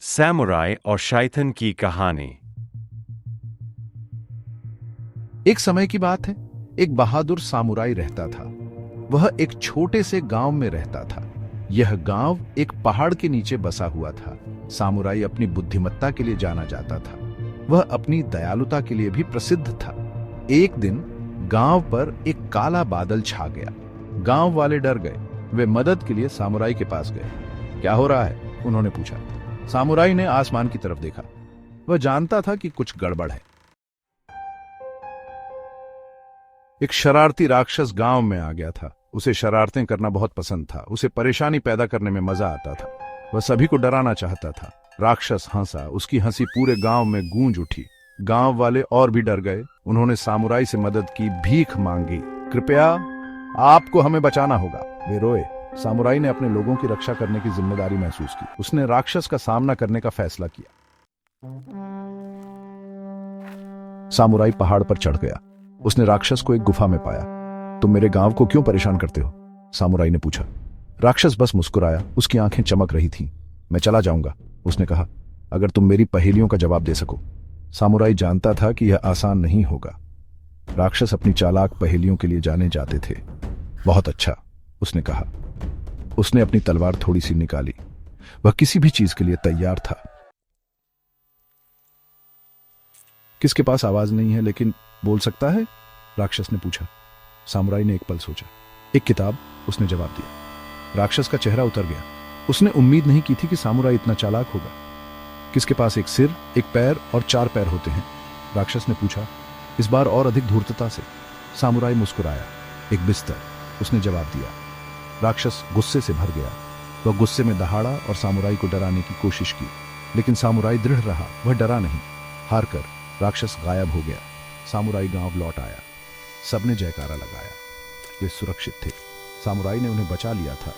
Samurai और शैतान की कहानी। एक समय की बात है। एक बहादुर सामुराई रहता था। वह एक छोटे से गांव में रहता था। यह गांव एक पहाड़ के नीचे बसा हुआ था। सामुराई अपनी बुद्धिमत्ता के लिए जाना जाता था। वह अपनी दयालुता के लिए भी प्रसिद्ध था। एक दिन गांव पर एक काला बादल छा गया। गांव वाले डर गए। वे मदद के लिए सामुराई के पास गए। क्या हो रहा है? उन्होंने पूछा। सामुराई ने आसमान की तरफ देखा। वह जानता था कि कुछ गड़बड़ है। एक शरारती राक्षस गांव में आ गया था। उसे शरारतें करना बहुत पसंद था। उसे परेशानी पैदा करने में मजा आता था। वह सभी को डराना चाहता था। राक्षस हंसा। उसकी हंसी पूरे गांव में गूंज उठी। गांव वाले और भी डर गए। उन्होंने सामुराई से मदद की, भीख मांगी। कृपया, आपको हमें बचाना होगा। वे रोए। सामुराई ने अपने लोगों की रक्षा करने की जिम्मेदारी महसूस की। उसने राक्षस का सामना करने का फैसला किया। सामुराई पहाड़ पर चढ़ गया। उसने राक्षस को एक गुफा में पाया। तुम मेरे गांव को क्यों परेशान करते हो? सामुराई ने पूछा। राक्षस बस मुस्कुराया। उसकी आंखें चमक रही थीं। मैं चला जाऊंगा, उसने कहा, अगर तुम मेरी पहेलियों का जवाब दे सको। सामुराई जानता था कि यह आसान नहीं होगा। राक्षस अपनी चालाक पहेलियों के लिए जाने जाते थे। बहुत अच्छा, उसने कहा। उसने अपनी तलवार थोड़ी सी निकाली। वह किसी भी चीज के लिए तैयार था। किसके पास आवाज नहीं है लेकिन बोल सकता है? राक्षस ने पूछा। सामुराई ने एक पल सोचा। एक किताब, उसने जवाब दिया। राक्षस का चेहरा उतर गया। उसने उम्मीद नहीं की थी कि सामुराई इतना चालाक होगा। किसके पास एक सिर, एक पैर और 4 पैर होते हैं? राक्षस ने पूछा, इस बार और अधिक धूर्तता से। सामुराई मुस्कुराया। एक बिस्तर, उसने जवाब दिया। राक्षस गुस्से से भर गया। वह गुस्से में दहाड़ा और सामुराई को डराने की कोशिश की, लेकिन सामुराई दृढ़ रहा। वह डरा नहीं। हार कर राक्षस गायब हो गया। सामुराई गांव लौट आया। सबने जयकारा लगाया। वे सुरक्षित थे। सामुराई ने उन्हें बचा लिया था।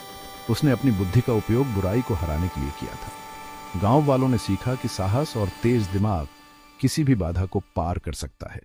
उसने अपनी बुद्धि का उपयोग बुराई को हराने के लिए किया था। गांव वालों ने सीखा कि साहस और तेज दिमाग किसी भी बाधा को पार कर सकता है।